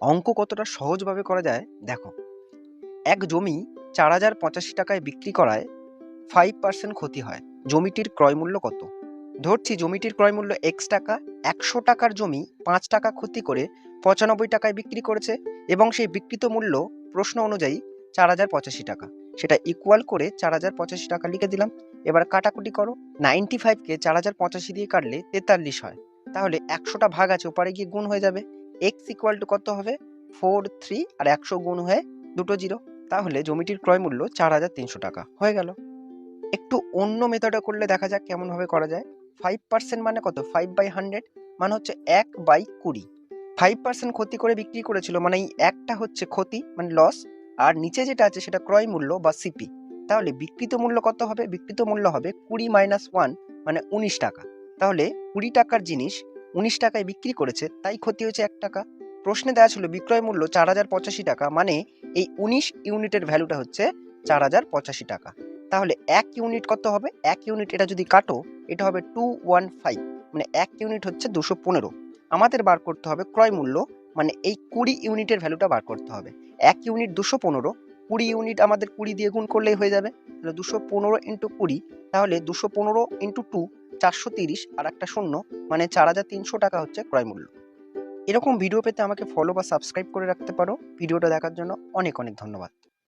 অঙ্ক কতটা সহজভাবে করা যায় দেখো। এক জমি ৪,০৮৫ টাকায় বিক্রি করায় 5% ক্ষতি হয়। জমিটির ক্রয় মূল্য কত? ধরছি জমিটির ক্রয় মূল্য এক্স টাকা। ১০০ টাকার জমি ৫ টাকা ক্ষতি করে ৯৫ টাকায় বিক্রি করেছে এবং সেই বিক্রিত মূল্য প্রশ্ন অনুযায়ী ৪,০৮৫ টাকা। সেটা ইকুয়াল করে ৪,০৮৫ টাকা লিখে দিলাম। এবার কাটাকুটি করো। 95কে ৪,০৮৫ দিয়ে কাটলে ৪৩ হয়। তাহলে ১০০টা ভাগ আছে, ওপারে গিয়ে গুণ হয়ে যাবে। এক্স ইকুয়াল টু কত হবে? 4, 3 আর ১০০ গুণ হয়ে দুটো জিরো। তাহলে জমিটির ক্রয় মূল্য ৪,৩০০ টাকা হয়ে গেল। একটু অন্য মেথডে করলে দেখা যাক কেমন ভাবে করা যায়। 5% মানে কত? 5/100 মানে হচ্ছে 1/20। 5% ক্ষতি করে বিক্রি করেছিল মানে এই একটা হচ্ছে ক্ষতি মানে লস, আর নিচে যেটা আছে সেটা ক্রয় মূল্য বা সিপি। তাহলে বিক্রিত মূল্য কত হবে? বিক্রিত মূল্য হবে 20 - 1 মানে 19 টাকা। তাহলে 20 টাকার জিনিস 19 টাকায় বিক্রি করেছে, তাই ক্ষতি হয়েছে 1 টাকা। প্রশ্নে দেওয়া ছিল বিক্রয় মূল্য ৪,০৮৫ টাকা, মানে এই 19 ইউনিটের ভ্যালুটা হচ্ছে ৪,০৮৫ টাকা। তাহলে 1 ইউনিট কত হবে? 1 ইউনিট এটা যদি কাটো, এটা হবে 215, মানে 1 ইউনিট হচ্ছে 215। আমাদের বার করতে হবে ক্রয় মূল্য, মানে এই 20 ইউনিটের ভ্যালুটা বার করতে হবে। 1 ইউনিট 215, 20 ইউনিট আমাদের 20 দিয়ে গুণ করলেই হয়ে যাবে। তাহলে 215 ইন্টু 20, তাহলে 215 ইন্টু 2 430 আর একটা শূন্য, মানে ৪,৩০০ টাকা হচ্ছে ক্রয় মূল্য। এরকম ভিডিও পেতে আমাকে ফলো বা সাবস্ক্রাইব করে রাখতে পারো। ভিডিওটা দেখার জন্য অনেক অনেক ধন্যবাদ।